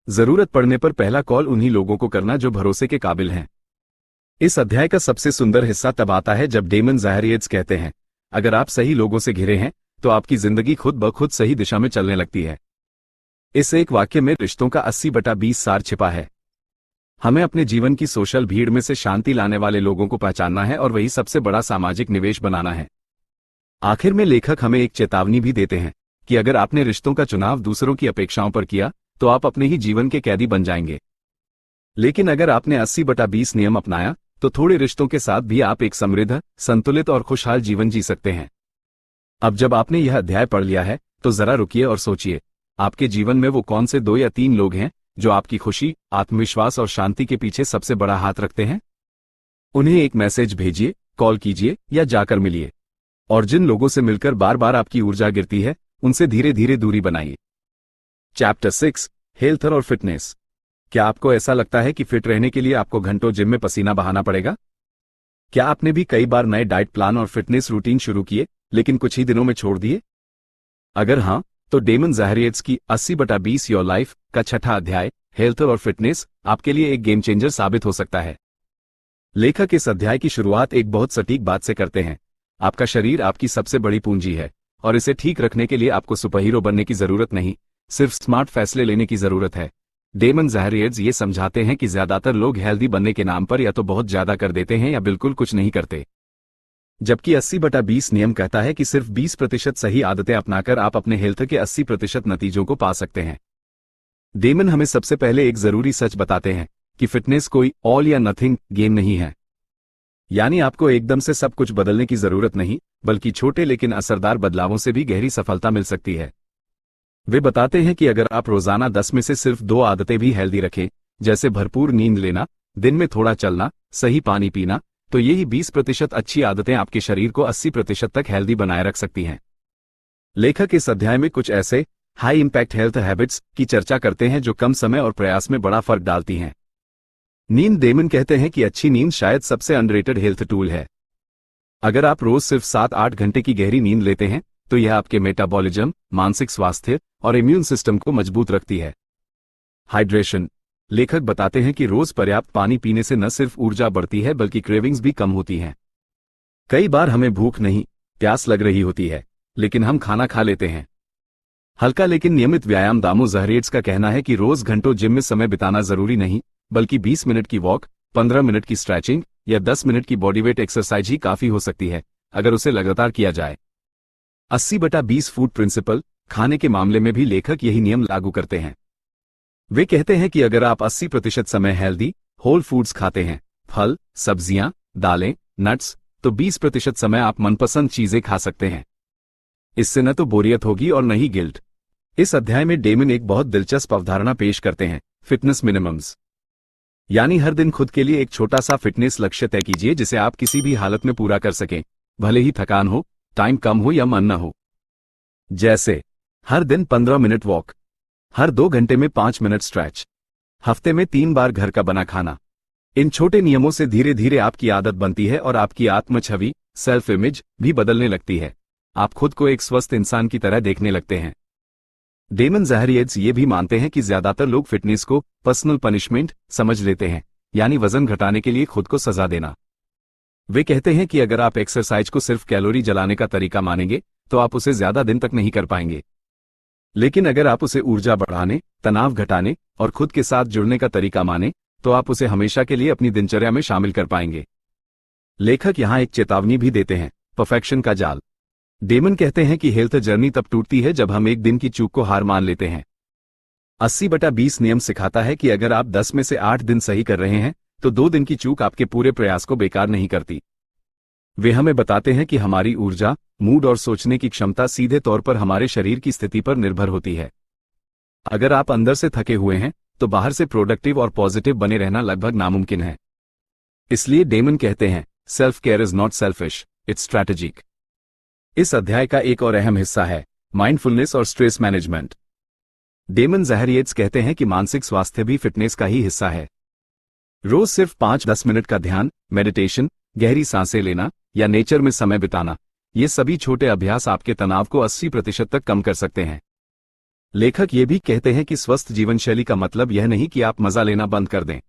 जरूरत पड़ने पर पहला कॉल उन्हीं लोगों को करना जो भरोसे के काबिल हैं। इस अध्याय का सबसे सुंदर हिस्सा तब आता है जब डेमन ज़ाहरिएट्स कहते हैं, अगर आप सही लोगों से घिरे हैं तो आपकी जिंदगी खुद ब खुद सही दिशा में चलने लगती है। इस एक वाक्य में रिश्तों का 80/20 सार छिपा है। हमें अपने जीवन की सोशल भीड़ में से शांति लाने वाले लोगों को पहचानना है और वही सबसे बड़ा सामाजिक निवेश बनाना है। आखिर में लेखक हमें एक चेतावनी भी देते हैं कि अगर आपने रिश्तों का चुनाव दूसरों की अपेक्षाओं पर किया तो आप अपने ही जीवन के कैदी बन जाएंगे। लेकिन अगर आपने 80/20 नियम अपनाया तो थोड़े रिश्तों के साथ भी आप एक समृद्ध, संतुलित और खुशहाल जीवन जी सकते हैं। अब जब आपने यह अध्याय पढ़ लिया है तो जरा रुकिए और सोचिए, आपके जीवन में वो कौन से 2 या 3 लोग हैं जो आपकी खुशी, आत्मविश्वास और शांति के पीछे सबसे बड़ा हाथ रखते हैं? उन्हें एक मैसेज भेजिए, कॉल कीजिए या जाकर मिलिए। और जिन लोगों से मिलकर बार बार आपकी ऊर्जा गिरती है, उनसे धीरे धीरे दूरी बनाइए। चैप्टर 6, हेल्थ और फिटनेस। क्या आपको ऐसा लगता है कि फिट रहने के लिए आपको घंटों जिम में पसीना बहाना पड़ेगा? क्या आपने भी कई बार नए डाइट प्लान और फिटनेस रूटीन शुरू किए लेकिन कुछ ही दिनों में छोड़ दिए? अगर हाँ, तो डेमन ज़ाहरिएट्स की 80/20 योर लाइफ का 6ठा अध्याय, हेल्थ और फिटनेस, आपके लिए एक गेम चेंजर साबित हो सकता है। लेखक इस अध्याय की शुरुआत एक बहुत सटीक बात से करते हैं, आपका शरीर आपकी सबसे बड़ी पूंजी है और इसे ठीक रखने के लिए आपको सुपरहीरो बनने की जरूरत नहीं, सिर्फ स्मार्ट फैसले लेने की जरूरत है। डेमन ज़ाहरिएट्स ये समझाते हैं कि ज्यादातर लोग हेल्दी बनने के नाम पर या तो बहुत ज्यादा कर देते हैं या बिल्कुल कुछ नहीं करते, जबकि 80/20 नियम कहता है कि सिर्फ 20% सही आदतें अपनाकर आप अपने हेल्थ के 80% नतीजों को पा सकते हैं। डेमन हमें सबसे पहले एक जरूरी सच बताते हैं कि फिटनेस कोई ऑल या नथिंग गेम नहीं है, यानी आपको एकदम से सब कुछ बदलने की जरूरत नहीं, बल्कि छोटे लेकिन असरदार बदलावों से भी गहरी सफलता मिल सकती है। वे बताते हैं कि अगर आप रोजाना 10 में से सिर्फ 2 आदतें भी हेल्दी रखें, जैसे भरपूर नींद लेना, दिन में थोड़ा चलना, सही पानी पीना, तो यही 20% अच्छी आदतें आपके शरीर को 80% तक हेल्दी बनाए रख सकती हैं। लेखक इस अध्याय में कुछ ऐसे हाई इंपैक्ट हेल्थ हैबिट्स की चर्चा करते हैं जो कम समय और प्रयास में बड़ा फर्क डालती हैं। नींद। डेमन कहते हैं कि अच्छी नींद शायद सबसे अंडररेटेड हेल्थ टूल है। अगर आप रोज सिर्फ 7-8 घंटे की गहरी नींद लेते हैं तो यह आपके मेटाबॉलिज्म, मानसिक स्वास्थ्य और इम्यून सिस्टम को मजबूत रखती है। हाइड्रेशन। लेखक बताते हैं कि रोज पर्याप्त पानी पीने से न सिर्फ ऊर्जा बढ़ती है बल्कि क्रेविंग्स भी कम होती हैं। कई बार हमें भूख नहीं, प्यास लग रही होती है, लेकिन हम खाना खा लेते हैं। हल्का लेकिन नियमित व्यायाम। दामू जहरियट्स का कहना है कि रोज घंटों जिम में समय बिताना जरूरी नहीं, बल्कि 20 मिनट की वॉक, 15 मिनट की स्ट्रेचिंग या 10 मिनट की बॉडीवेट एक्सरसाइज ही काफी हो सकती है, अगर उसे लगातार किया जाए। 80/20 फूड प्रिंसिपल। खाने के मामले में भी लेखक यही नियम लागू करते हैं। वे कहते हैं कि अगर आप 80% समय हेल्दी, होल फूड्स खाते हैं, फल, सब्जियां, दालें, नट्स, तो 20% समय आप मनपसंद चीजें खा सकते हैं। इससे न तो बोरियत होगी और न ही गिल्ट। इस अध्याय में डेमन एक बहुत दिलचस्प अवधारणा पेश करते हैं, फिटनेस मिनिमम्स। यानी हर दिन खुद के लिए एक छोटा सा फिटनेस लक्ष्य तय कीजिए जिसे आप किसी भी हालत में पूरा कर सकें, भले ही थकान हो, टाइम कम हो या मन न हो। जैसे हर दिन 15 मिनट वॉक, हर 2 घंटे में 5 मिनट स्ट्रेच, हफ्ते में 3 बार घर का बना खाना। इन छोटे नियमों से धीरे धीरे आपकी आदत बनती है और आपकी आत्म छवि, सेल्फ इमेज भी बदलने लगती है। आप खुद को एक स्वस्थ इंसान की तरह देखने लगते हैं। डेमन जहरियट्स ये भी मानते हैं कि ज्यादातर लोग फिटनेस को पर्सनल पनिशमेंट समझ लेते हैं, यानी वजन घटाने के लिए खुद को सजा देना। वे कहते हैं कि अगर आप एक्सरसाइज को सिर्फ कैलोरी जलाने का तरीका मानेंगे तो आप उसे ज्यादा दिन तक नहीं कर पाएंगे। लेकिन अगर आप उसे ऊर्जा बढ़ाने, तनाव घटाने और खुद के साथ जुड़ने का तरीका माने तो आप उसे हमेशा के लिए अपनी दिनचर्या में शामिल कर पाएंगे। लेखक यहां एक चेतावनी भी देते हैं, परफेक्शन का जाल। डेमन कहते हैं कि हेल्थ जर्नी तब टूटती है जब हम एक दिन की चूक को हार मान लेते हैं। 80/20 नियम सिखाता है कि अगर आप 10 में से 8 दिन सही कर रहे हैं तो 2 दिन की चूक आपके पूरे प्रयास को बेकार नहीं करती। वे हमें बताते हैं कि हमारी ऊर्जा, मूड और सोचने की क्षमता सीधे तौर पर हमारे शरीर की स्थिति पर निर्भर होती है। अगर आप अंदर से थके हुए हैं तो बाहर से प्रोडक्टिव और पॉजिटिव बने रहना लगभग नामुमकिन है। इसलिए डेमन कहते हैं, self care is not selfish, it's strategic. इस अध्याय का एक और अहम हिस्सा है माइंडफुलनेस और स्ट्रेस मैनेजमेंट। डेमन जहरियट्स कहते हैं कि मानसिक स्वास्थ्य भी फिटनेस का ही हिस्सा है। रोज सिर्फ 5-10 मिनट का ध्यान, मेडिटेशन, गहरी सांसें लेना या नेचर में समय बिताना, ये सभी छोटे अभ्यास आपके तनाव को 80% तक कम कर सकते हैं। लेखक ये भी कहते हैं कि स्वस्थ जीवनशैली का मतलब यह नहीं कि आप मजा लेना बंद कर दें।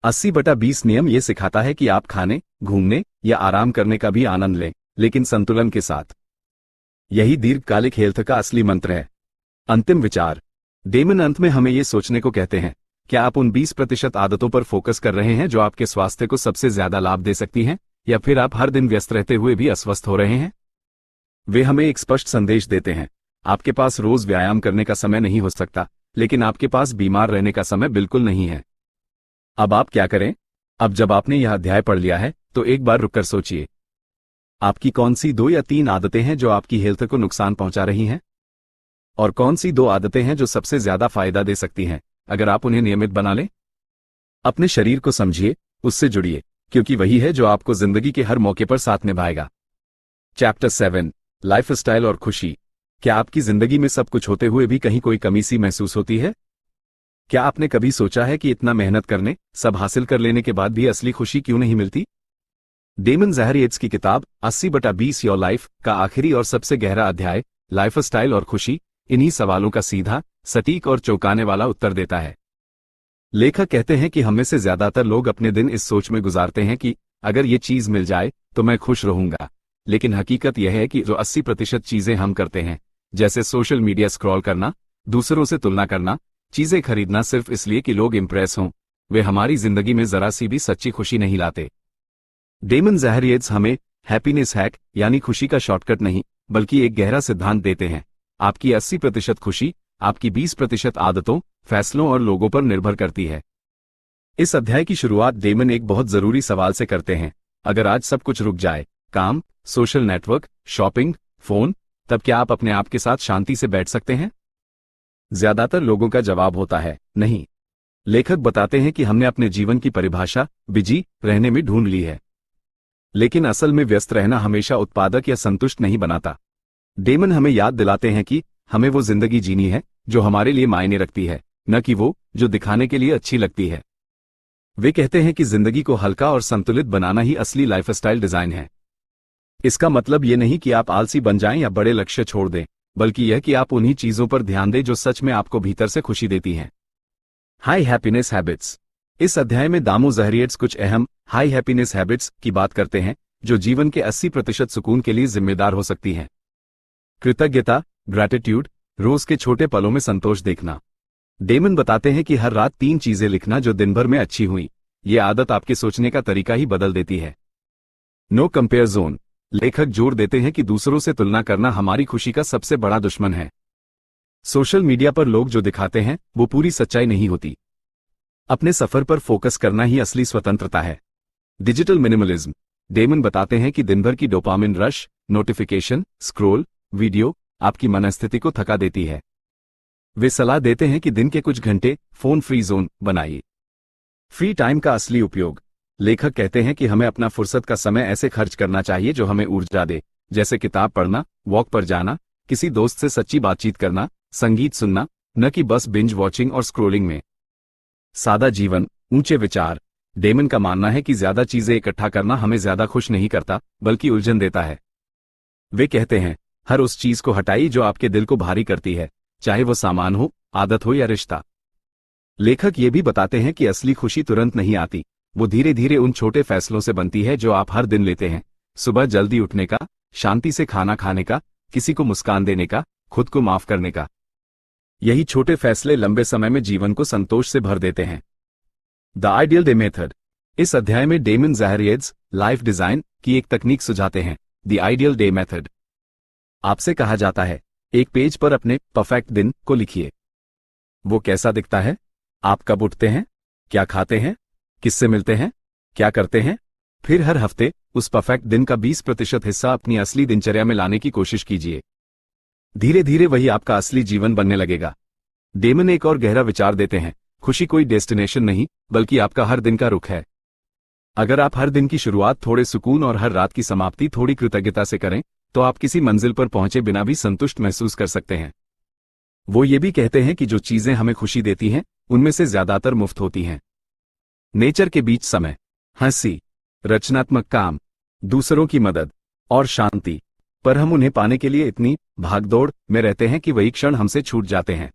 80/20 नियम ये सिखाता है कि आप खाने, घूमने या आराम करने का भी आनंद लें, लेकिन संतुलन के साथ। यही दीर्घकालिक हेल्थ का असली मंत्र है। अंतिम विचार। डेमन अंत में हमें ये सोचने को कहते हैं, क्या आप उन 20% आदतों पर फोकस कर रहे हैं जो आपके स्वास्थ्य को सबसे ज्यादा लाभ दे सकती हैं, या फिर आप हर दिन व्यस्त रहते हुए भी अस्वस्थ हो रहे हैं? वे हमें एक स्पष्ट संदेश देते हैं, आपके पास रोज व्यायाम करने का समय नहीं हो सकता, लेकिन आपके पास बीमार रहने का समय बिल्कुल नहीं है। अब आप क्या करें? अब जब आपने यह अध्याय पढ़ लिया है तो एक बार रुककर सोचिए, आपकी कौन सी 2 या 3 आदतें हैं जो आपकी हेल्थ को नुकसान पहुंचा रही हैं? और कौन सी 2 आदतें हैं जो सबसे ज्यादा फायदा दे सकती हैं अगर आप उन्हें नियमित बना लें? अपने शरीर को समझिए, उससे जुड़िए, क्योंकि वही है जो आपको जिंदगी के हर मौके पर साथ निभाएगा। चैप्टर 7, लाइफस्टाइल और खुशी। क्या आपकी जिंदगी में सब कुछ होते हुए भी कहीं कोई कमी सी महसूस होती है? क्या आपने कभी सोचा है कि इतना मेहनत करने, सब हासिल कर लेने के बाद भी असली खुशी क्यों नहीं मिलती? डेमन जहरियट्स की किताब 80/20 योर लाइफ का आखिरी और सबसे गहरा अध्याय, लाइफस्टाइल और खुशी, इन्हीं सवालों का सीधा, सटीक और चौंकाने वाला उत्तर देता है। लेखक कहते हैं कि हम में से ज्यादातर लोग अपने दिन इस सोच में गुजारते हैं कि अगर ये चीज मिल जाए तो मैं खुश रहूंगा, लेकिन हकीकत यह है कि जो 80% चीजें हम करते हैं, जैसे सोशल मीडिया स्क्रॉल करना, दूसरों से तुलना करना, चीजें खरीदना सिर्फ इसलिए कि लोग इंप्रेस हों, वे हमारी जिंदगी में जरा सी भी सच्ची खुशी नहीं लाते। डेमन जहरियट्स हमें हैप्पीनेस हैक यानी खुशी का शॉर्टकट नहीं, बल्कि एक गहरा सिद्धांत देते हैं। आपकी 80% खुशी आपकी 20% आदतों, फैसलों और लोगों पर निर्भर करती है। इस अध्याय की शुरुआत डेमन एक बहुत जरूरी सवाल से करते हैं, अगर आज सब कुछ रुक जाए, काम, सोशल नेटवर्क, शॉपिंग, फोन, तब क्या आप अपने आप के साथ शांति से बैठ सकते हैं? ज्यादातर लोगों का जवाब होता है नहीं। लेखक बताते हैं कि हमने अपने जीवन की परिभाषा बिजी रहने में ढूंढ ली है, लेकिन असल में व्यस्त रहना हमेशा उत्पादक या संतुष्ट नहीं बनाता। डेमन हमें याद दिलाते हैं कि हमें वो जिंदगी जीनी है जो हमारे लिए मायने रखती है, न कि वो जो दिखाने के लिए अच्छी लगती है। वे कहते हैं कि जिंदगी को हल्का और संतुलित बनाना ही असली लाइफस्टाइल डिजाइन है। इसका मतलब ये नहीं कि आप आलसी बन जाएं या बड़े लक्ष्य छोड़ दें, बल्कि यह कि आप उन्हीं चीजों पर ध्यान दें जो सच में आपको भीतर से खुशी देती हैं। High happiness habits. इस अध्याय में दामू जहरियट्स कुछ अहम हाई हैप्पीनेस हैबिट्स की बात करते हैं जो जीवन के 80% सुकून के लिए जिम्मेदार हो सकती हैं। कृतज्ञता, ग्रैटिट्यूड, रोज के छोटे पलों में संतोष देखना। डेमन बताते हैं कि हर रात 3 चीजें लिखना जो दिन भर में अच्छी हुई। ये आदत आपके सोचने का तरीका ही बदल देती है। No compare zone. लेखक जोर देते हैं कि दूसरों से तुलना करना हमारी खुशी का सबसे बड़ा दुश्मन है। सोशल मीडिया पर लोग जो दिखाते हैं वो पूरी सच्चाई नहीं होती। अपने सफर पर फोकस करना ही असली स्वतंत्रता है। Digital minimalism. डेमन बताते हैं कि दिन भर की dopamine rush, notification, scroll, video आपकी मनस्थिति को थका देती है। वे सलाह देते हैं कि दिन के कुछ घंटे फोन फ्री जोन बनाइए। फ्री टाइम का असली उपयोग। लेखक कहते हैं कि हमें अपना फुर्सत का समय ऐसे खर्च करना चाहिए जो हमें ऊर्जा दे, जैसे किताब पढ़ना, वॉक पर जाना, किसी दोस्त से सच्ची बातचीत करना, संगीत सुनना, न कि बस बिंज वॉचिंग और स्क्रोलिंग में। सादा जीवन, ऊंचे विचार। डेमन का मानना है कि ज्यादा चीजें इकट्ठा करना हमें ज्यादा खुश नहीं करता, बल्कि उलझन देता है। वे कहते हैं, हर उस चीज को हटाइए जो आपके दिल को भारी करती है, चाहे वो सामान हो, आदत हो या रिश्ता। लेखक ये भी बताते हैं कि असली खुशी तुरंत नहीं आती, वो धीरे धीरे उन छोटे फैसलों से बनती है जो आप हर दिन लेते हैं। सुबह जल्दी उठने का, शांति से खाना खाने का, किसी को मुस्कान देने का, खुद को माफ करने का। यही छोटे फैसले लंबे समय में जीवन को संतोष से भर देते हैं। The ideal day method. इस अध्याय में डेमन जहरियट्स लाइफ डिजाइन की एक तकनीक सुझाते हैं, द आइडियल डे मेथड। आपसे कहा जाता है, एक पेज पर अपने परफेक्ट दिन को लिखिए। वो कैसा दिखता है? आप कब उठते हैं, क्या खाते हैं, किससे मिलते हैं, क्या करते हैं? फिर हर हफ्ते उस परफेक्ट दिन का 20% हिस्सा अपनी असली दिनचर्या में लाने की कोशिश कीजिए। धीरे धीरे वही आपका असली जीवन बनने लगेगा। डेमन एक और गहरा विचार देते हैं, खुशी कोई डेस्टिनेशन नहीं, बल्कि आपका हर दिन का रुख है। अगर आप हर दिन की शुरुआत थोड़े सुकून और हर रात की समाप्ति थोड़ी कृतज्ञता से करें, तो आप किसी मंजिल पर पहुंचे बिना भी संतुष्ट महसूस कर सकते हैं। वो ये भी कहते हैं कि जो चीजें हमें खुशी देती हैं, उनमें से ज्यादातर मुफ्त होती हैं। नेचर के बीच समय, हंसी, रचनात्मक काम, दूसरों की मदद और शांति। पर हम उन्हें पाने के लिए इतनी भागदौड़ में रहते हैं कि वही क्षण हमसे छूट जाते हैं।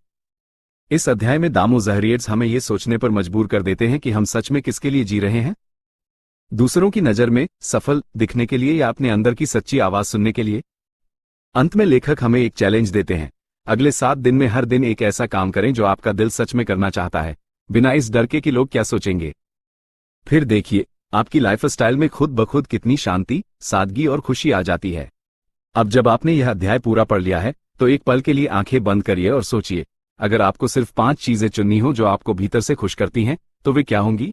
इस अध्याय में दामू जहरियट्स हमें ये सोचने पर मजबूर कर देते हैं कि हम सच में किसके लिए जी रहे हैं। दूसरों की नजर में सफल दिखने के लिए या अपने अंदर की सच्ची आवाज सुनने के लिए। अंत में लेखक हमें एक चैलेंज देते हैं, अगले 7 दिन में हर दिन एक ऐसा काम करें जो आपका दिल सच में करना चाहता है, बिना इस डर के कि लोग क्या सोचेंगे। फिर देखिए, आपकी लाइफस्टाइल में खुद ब खुद कितनी शांति, सादगी और खुशी आ जाती है। अब जब आपने यह अध्याय पूरा पढ़ लिया है, तो एक पल के लिए आंखें बंद करिए और सोचिए, अगर आपको सिर्फ 5 चीजें चुननी हो जो आपको भीतर से खुश करती हैं, तो वे क्या होंगी?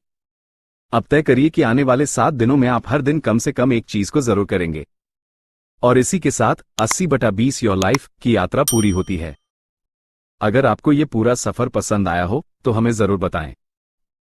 अब तय करिए कि आने वाले 7 दिनों में आप हर दिन कम से कम एक चीज को जरूर करेंगे। और इसी के साथ 80/20 योर लाइफ की यात्रा पूरी होती है। अगर आपको ये पूरा सफर पसंद आया हो, तो हमें जरूर बताएं।